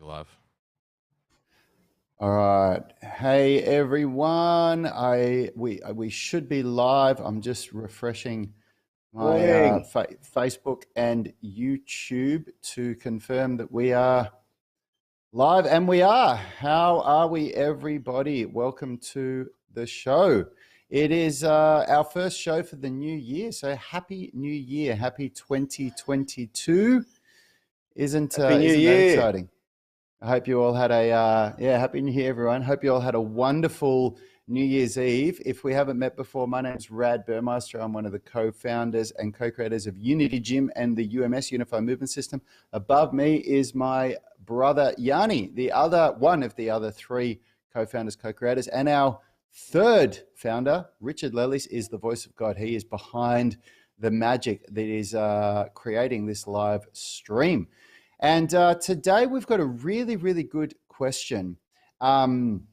You're live. All right. Hey everyone. We should be live. I'm just refreshing my Morning. Facebook and YouTube to confirm that we are live, and we are. How are we, everybody? Welcome to the show. It is our first show for the new year, so happy New Year, happy 2022. Isn't Happy New isn't that Year. exciting? I hope you all had a, happy New Year, everyone. Hope you all had a wonderful New Year's Eve. If we haven't met before, my name is Rad Burmeister. I'm one of the co-founders and co-creators of Unity Gym and the UMS, Unified Movement System. Above me is my brother, Yanni, one of the other three co-founders, co-creators. And our third founder, Richard Lellis, is the voice of God. He is behind the magic that is creating this live stream. And today we've got a really, really good question from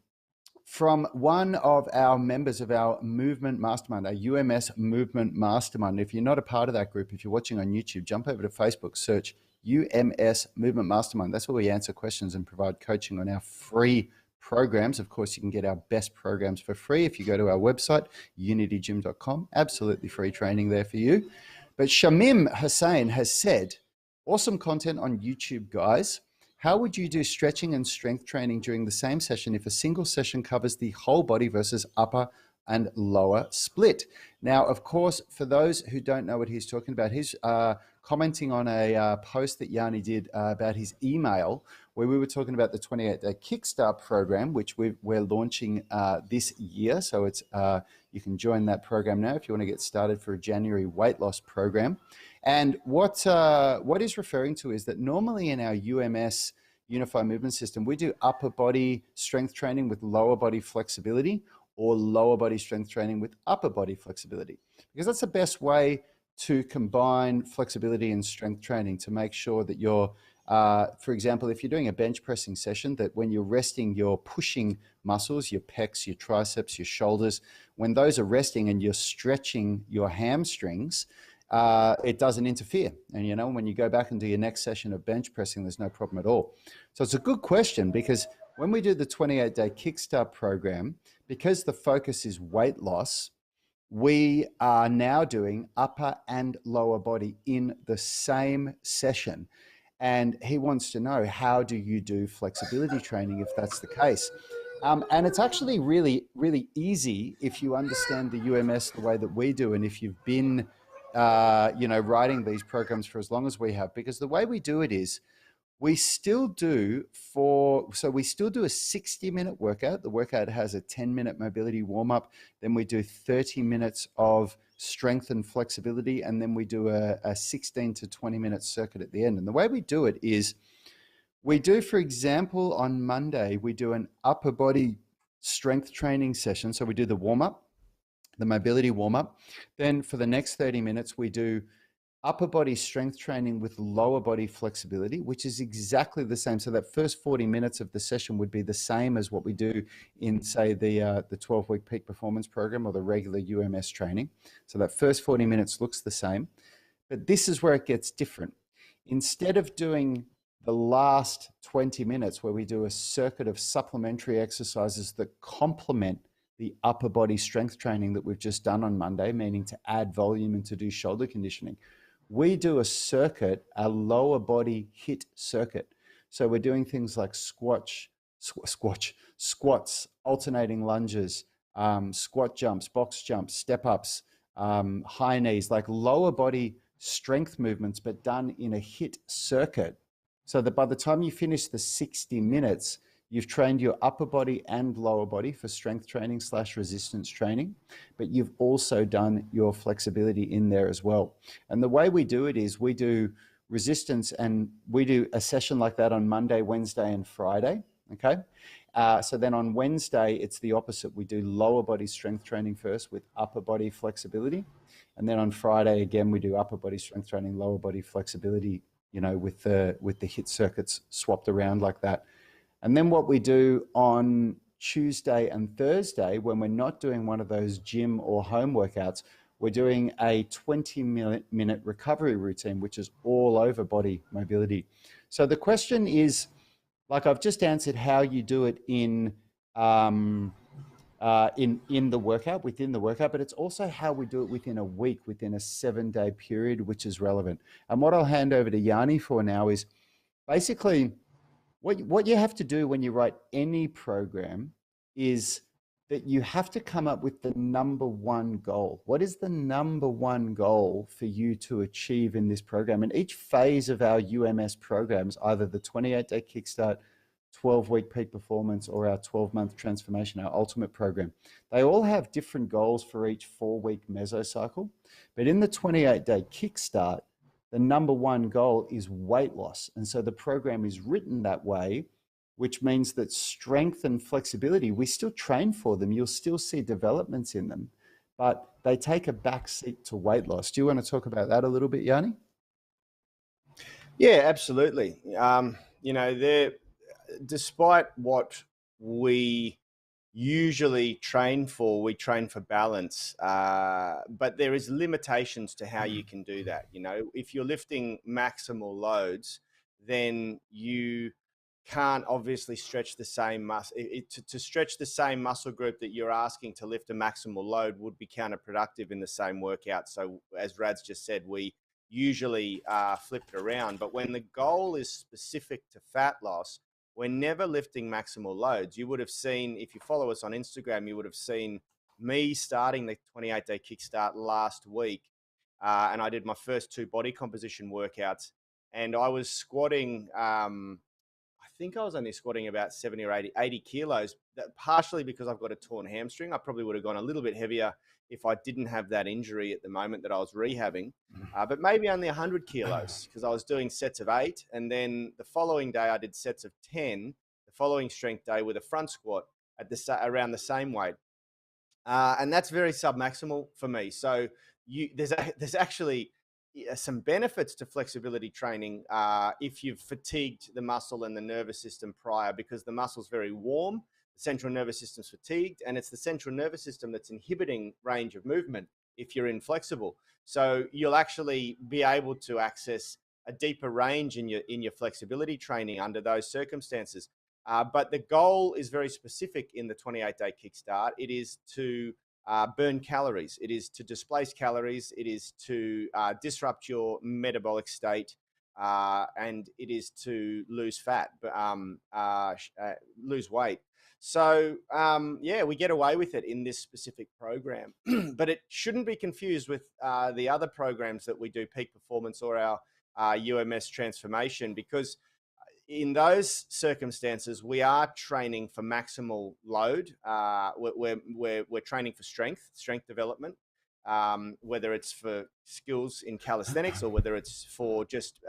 one of our members of our Movement Mastermind, our UMS Movement Mastermind. If you're not a part of that group, if you're watching on YouTube, jump over to Facebook, search UMS Movement Mastermind. That's where we answer questions and provide coaching on our free programs. Of course, you can get our best programs for free if you go to our website, unitygym.com. Absolutely free training there for you. But Shamim Hussain has said, awesome content on YouTube, guys. How would you do stretching and strength training during the same session if a single session covers the whole body versus upper and lower split? Now, of course, for those who don't know what he's talking about, he's commenting on a post that Yanni did about his email, where we were talking about the 28-day Kickstart program, which we're launching this year. So it's you can join that program now if you want to get started for a January weight loss program. And what he's referring to is that normally in our UMS, Unified Movement System, we do upper body strength training with lower body flexibility, or lower body strength training with upper body flexibility, because that's the best way to combine flexibility and strength training to make sure that you're, for example, if you're doing a bench pressing session, that when you're resting your pushing muscles, your pecs, your triceps, your shoulders, when those are resting and you're stretching your hamstrings, it doesn't interfere. And, you know, when you go back and do your next session of bench pressing, there's no problem at all. So it's a good question, because when we do the 28-day Kickstart program, because the focus is weight loss, we are now doing upper and lower body in the same session. And he wants to know, how do you do flexibility training if that's the case? And it's actually really, really easy if you understand the UMS the way that we do, and if you've been writing these programs for as long as we have, because the way we do it is we still do a 60-minute workout. The workout has a 10-minute mobility warm-up. Then we do 30 minutes of strength and flexibility. And then we do a 16 to 20-minute circuit at the end. And the way we do it is we do, for example, on Monday, we do an upper body strength training session. So we do the warm-up, the mobility warm-up. Then for the next 30 minutes, we do upper body strength training with lower body flexibility, which is exactly the same. So that first 40 minutes of the session would be the same as what we do in, say, the 12-week peak performance program or the regular UMS training. So that first 40 minutes looks the same. But this is where it gets different. Instead of doing the last 20 minutes where we do a circuit of supplementary exercises that complement the upper body strength training that we've just done on Monday, meaning to add volume and to do shoulder conditioning, we do a circuit, a lower body HIIT circuit. So we're doing things like squats, alternating lunges, squat jumps, box jumps, step ups, high knees, like lower body strength movements, but done in a HIIT circuit. So that by the time you finish the 60 minutes, you've trained your upper body and lower body for strength training / resistance training, but you've also done your flexibility in there as well. And the way we do it is we do resistance, and we do a session like that on Monday, Wednesday, and Friday, okay? So then on Wednesday, it's the opposite. We do lower body strength training first with upper body flexibility. And then on Friday, again, we do upper body strength training, lower body flexibility, you know, with the HIIT circuits swapped around like that. And then what we do on Tuesday and Thursday, when we're not doing one of those gym or home workouts, we're doing a 20-minute recovery routine, which is all over body mobility. So the question is, like I've just answered how you do it um, in the workout, within the workout, but it's also how we do it within a week, within a 7-day period, which is relevant. And what I'll hand over to Yanni for now is basically what you have to do when you write any program is that you have to come up with the number one goal. What is the number one goal for you to achieve in this program? And each phase of our UMS programs, either the 28-day Kickstart, 12-week peak performance, or our 12-month transformation, our ultimate program, they all have different goals for each 4-week mesocycle. But in the 28-day Kickstart, the number one goal is weight loss. And so the program is written that way, which means that strength and flexibility, we still train for them. You'll still see developments in them, but they take a back seat to weight loss. Do you want to talk about that a little bit, Yanni? Yeah, absolutely. Despite what we usually train for, we train for balance, but there is limitations to how you can do that. If you're lifting maximal loads, then you can't obviously stretch the same muscle. To stretch the same muscle group that you're asking to lift a maximal load would be counterproductive in the same workout. So as Rad's just said, we usually flip it around. But when the goal is specific to fat loss, we're never lifting maximal loads. You would have seen, if you follow us on Instagram, you would have seen me starting the 28-day Kickstart last week. And I did my first 2 body composition workouts. And I was squatting, I think I was only squatting about 70 or 80 kilos, partially because I've got a torn hamstring. I probably would have gone a little bit heavier if I didn't have that injury at the moment that I was rehabbing, but maybe only 100 kilos because I was doing sets of 8. And then the following day I did sets of 10, the following strength day with a front squat at around the same weight. And that's very submaximal for me. So there's actually some benefits to flexibility training if you've fatigued the muscle and the nervous system prior, because the muscle's very warm, the central nervous system's fatigued, and it's the central nervous system that's inhibiting range of movement if you're inflexible. So you'll actually be able to access a deeper range in your flexibility training under those circumstances. But the goal is very specific in the 28-day Kickstart. It is to burn calories. It is to displace calories. It is to disrupt your metabolic state, and it is to lose fat, lose weight. So yeah, we get away with it in this specific program, but it shouldn't be confused with the other programs that we do, Peak Performance or our UMS Transformation, because in those circumstances, we are training for maximal load. We're training for strength development, whether it's for skills in calisthenics or whether it's for just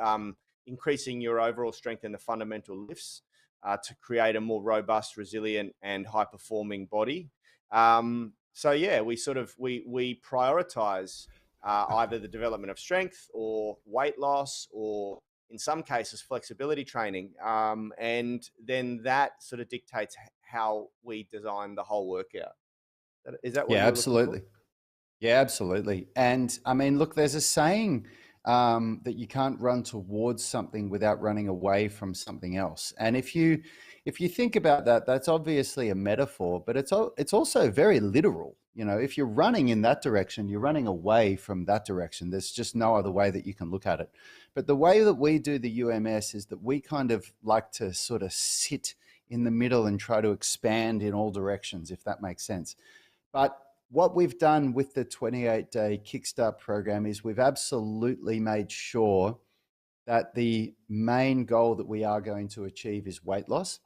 increasing your overall strength in the fundamental lifts to create a more robust, resilient, and high-performing body. So yeah, we prioritize either the development of strength or weight loss, or in some cases, flexibility training. And then that sort of dictates how we design the whole workout. Is that what Yeah, you're looking for? absolutely. Yeah, absolutely. And I mean, look, there's a saying that you can't run towards something without running away from something else. And if you think about that, that's obviously a metaphor, but it's also very literal. If you're running in that direction, you're running away from that direction. There's just no other way that you can look at it. But the way that we do the UMS is that we kind of like to sort of sit in the middle and try to expand in all directions, if that makes sense. But what we've done with the 28-day Kickstart program is we've absolutely made sure that the main goal that we are going to achieve is weight loss,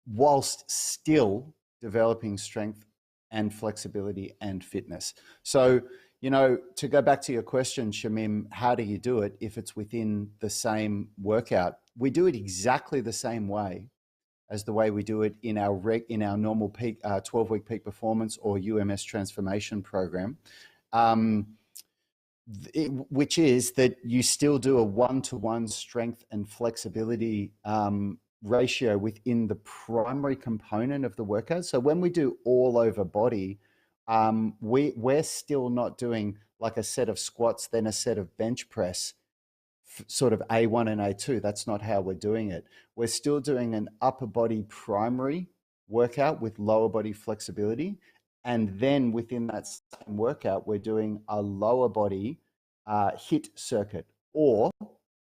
whilst still developing strength and flexibility and fitness. So, to go back to your question, Shamim, how do you do it if it's within the same workout? We do it exactly the same way as the way we do it in our normal peak 12-week peak performance or UMS transformation program, which is that you still do a 1-to-1 strength and flexibility ratio within the primary component of the workout. So when we do all over body, we're still not doing like a set of squats, then a set of bench press sort of A1 and A2. That's not how we're doing it. We're still doing an upper body primary workout with lower body flexibility. And then within that same workout, we're doing a lower body HIIT circuit. Or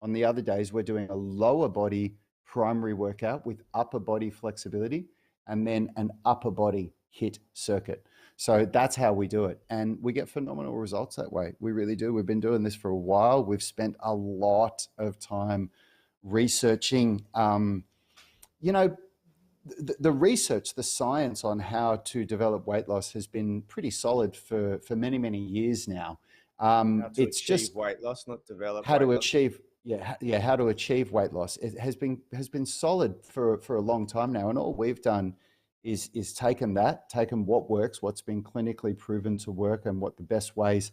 on the other days, we're doing a lower body primary workout with upper body flexibility and then an upper body HIIT circuit. So that's how we do it. And we get phenomenal results that way. We really do. We've been doing this for a while. We've spent a lot of time researching, you know, the research, the science on how to develop weight loss has been pretty solid for many, many years now. How to It's achieve just weight loss, not develop how weight to loss. achieve, how to achieve weight loss. It has been solid for a long time now, and all we've done is taken what works, what's been clinically proven to work, and what the best ways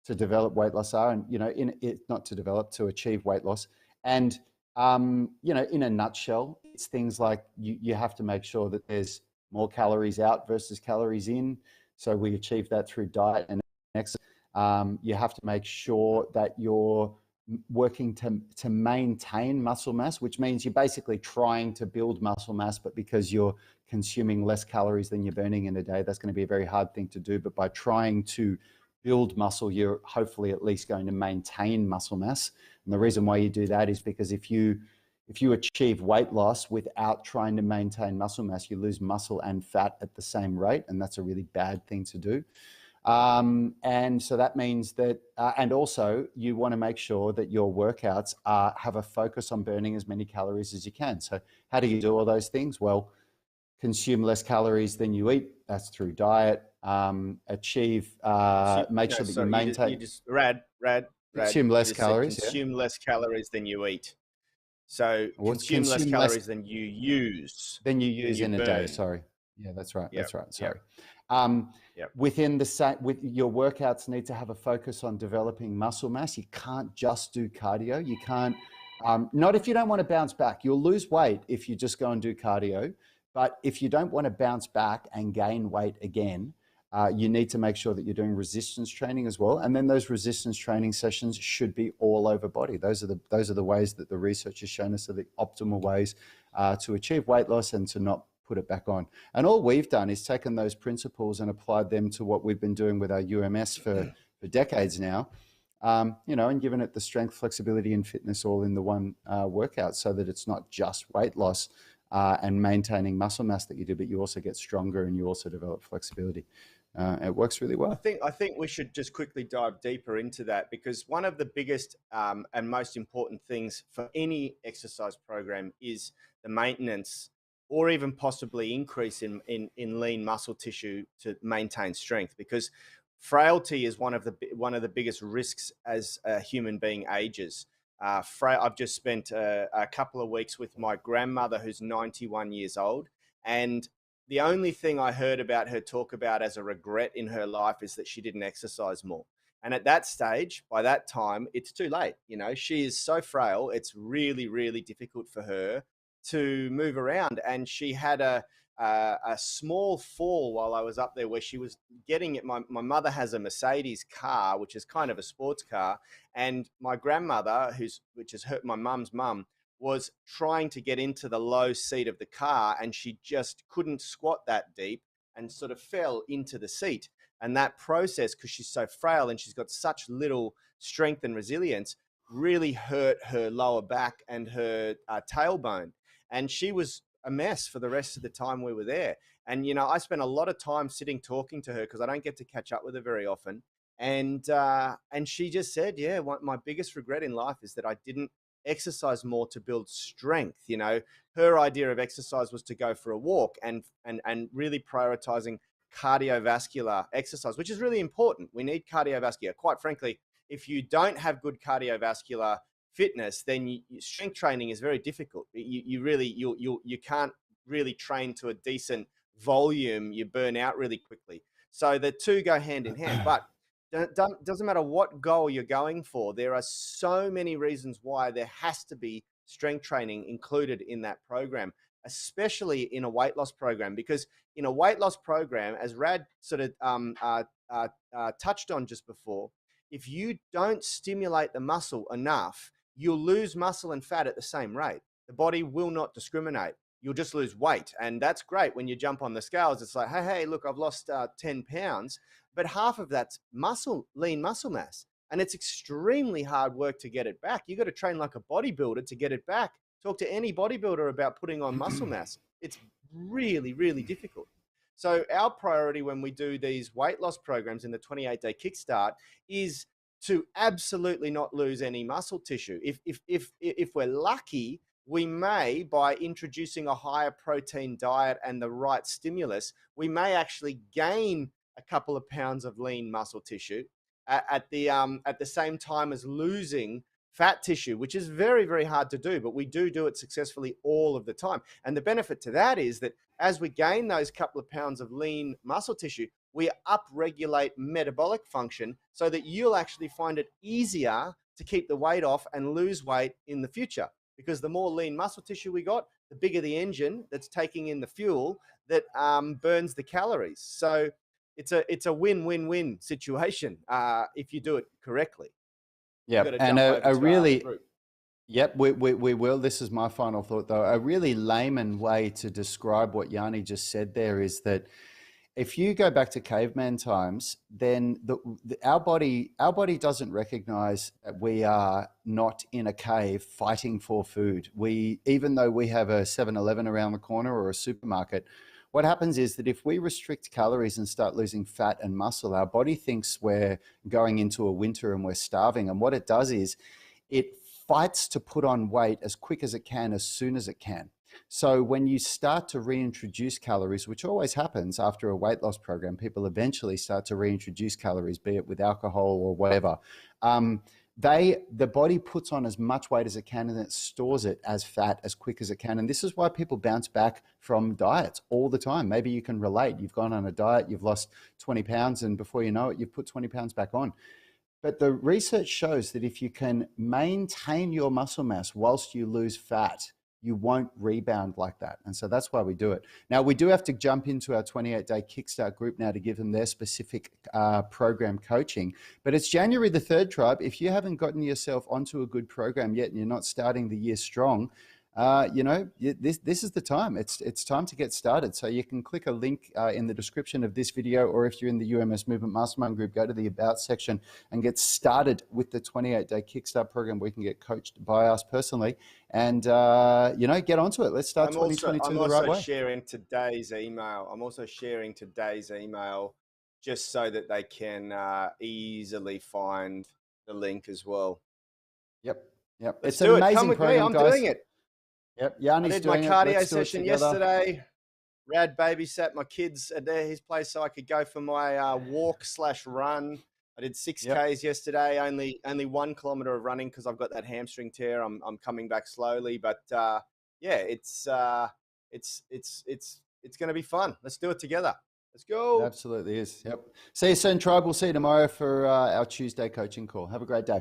to develop weight loss are, and in it, not to develop, to achieve weight loss. And in a nutshell, it's things like you have to make sure that there's more calories out versus calories in. So we achieve that through diet and exercise. You have to make sure that you're working to maintain muscle mass, which means you're basically trying to build muscle mass, but because you're consuming less calories than you're burning in a day, that's going to be a very hard thing to do. But by trying to build muscle, you're hopefully at least going to maintain muscle mass. And the reason why you do that is because if you achieve weight loss without trying to maintain muscle mass, you lose muscle and fat at the same rate, and that's a really bad thing to do. And so that means that, and also you want to make sure that your workouts have a focus on burning as many calories as you can. So how do you do all those things? Well, consume less calories than you eat. That's through diet. Achieve, make sure that you maintain. You just Rad. Consume You less just said calories. Yeah. consume less calories than you eat. So What's consume less consume less calories than you use, than you than use you in a day? burn. Sorry. Yeah, that's right. Yep. That's right. Yep. Sorry. Um, Yep. Within the same, with your workouts need to have a focus on developing muscle mass. You can't just do cardio. You can't, not if you don't want to bounce back. You'll lose weight if you just go and do cardio. But if you don't want to bounce back and gain weight again, you need to make sure that you're doing resistance training as well. And then those resistance training sessions should be all over body. Those are the ways that the research has shown us are the optimal ways to achieve weight loss and to not put it back on. And all we've done is taken those principles and applied them to what we've been doing with our UMS for decades now, and given it the strength, flexibility, and fitness all in the one workout, so that it's not just weight loss and maintaining muscle mass that you do, but you also get stronger and you also develop flexibility. It works really well. I think we should just quickly dive deeper into that, because one of the biggest and most important things for any exercise program is the maintenance or even possibly increase in lean muscle tissue to maintain strength, because frailty is one of the biggest risks as a human being ages. I've just spent a couple of weeks with my grandmother, who's 91 years old, and the only thing I heard about her talk about as a regret in her life is that she didn't exercise more. And at that stage, by that time, it's too late. She is so frail. It's really, really difficult for her to move around. And she had a small fall while I was up there, where she was getting it. My mother has a Mercedes car, which is kind of a sports car. And my grandmother, which is my mum's mum, was trying to get into the low seat of the car, and she just couldn't squat that deep and sort of fell into the seat. And that process, because she's so frail and she's got such little strength and resilience, really hurt her lower back and her tailbone. And she was a mess for the rest of the time we were there. And, I spent a lot of time sitting talking to her, because I don't get to catch up with her very often. And she just said, yeah, my biggest regret in life is that I didn't exercise more to build strength. Her idea of exercise was to go for a walk and really prioritizing cardiovascular exercise, which is really important. We need cardiovascular. Quite frankly, if you don't have good cardiovascular fitness, then strength training is very difficult. You can't really train to a decent volume. You burn out really quickly. So the two go hand in hand. But doesn't matter what goal you're going for, there are so many reasons why there has to be strength training included in that program, especially in a weight loss program. Because in a weight loss program, as Rad sort of touched on just before, if you don't stimulate the muscle enough, you'll lose muscle and fat at the same rate. The body will not discriminate. You'll just lose weight. And that's great when you jump on the scales. It's like, hey, look, I've lost 10 pounds, but half of that's muscle, lean muscle mass. And it's extremely hard work to get it back. You got to train like a bodybuilder to get it back. Talk to any bodybuilder about putting on muscle mass. It's really, really difficult. So our priority when we do these weight loss programs in the 28-day Kickstart is to absolutely not lose any muscle tissue. If we're lucky, we may, by introducing a higher protein diet and the right stimulus, we may actually gain a couple of pounds of lean muscle tissue at the same time as losing fat tissue, which is very, very hard to do, but we do it successfully all of the time. And the benefit to that is that as we gain those couple of pounds of lean muscle tissue, we upregulate metabolic function so that you'll actually find it easier to keep the weight off and lose weight in the future. Because the more lean muscle tissue we got, the bigger the engine that's taking in the fuel that burns the calories. So it's a win-win-win situation if you do it correctly. Yeah, and a really, yep, we will. This is my final thought, though. A really layman way to describe what Yanni just said there is that if you go back to caveman times, then our body doesn't recognize that we are not in a cave fighting for food. Even though we have a 7-Eleven around the corner or a supermarket, what happens is that if we restrict calories and start losing fat and muscle, our body thinks we're going into a winter and we're starving. And what it does is it fights to put on weight as quick as it can, as soon as it can. So when you start to reintroduce calories, which always happens after a weight loss program, people eventually start to reintroduce calories, be it with alcohol or whatever. The body puts on as much weight as it can and it stores it as fat as quick as it can. And this is why people bounce back from diets all the time. Maybe you can relate. You've gone on a diet, you've lost 20 pounds, and before you know it, you've put 20 pounds back on. But the research shows that if you can maintain your muscle mass whilst you lose fat, you won't rebound like that. And so that's why we do it. Now, we do have to jump into our 28-day Kickstart group now to give them their specific program coaching. But it's January the 3rd, Tribe. If you haven't gotten yourself onto a good program yet and you're not starting the year strong, this is the time. It's time to get started. So you can click a link in the description of this video, or if you're in the UMS Movement Mastermind group, go to the About section and get started with the 28-day Kickstart program where you can get coached by us personally and, get onto it. Let's start 2022 the right way. I'm also sharing today's email just so that they can easily find the link as well. Yep. It's an amazing Come with program, me. I'm doing it. Yep, Yanni's I did my doing cardio it. session yesterday. Rad babysat my kids at his place so I could go for my walk/run. I did 6Ks yesterday. Only 1 kilometer of running because I've got that hamstring tear. I'm coming back slowly, but it's going to be fun. Let's do it together. Let's go. It absolutely is. Yep. See you soon, Tribe. We'll see you tomorrow for our Tuesday coaching call. Have a great day.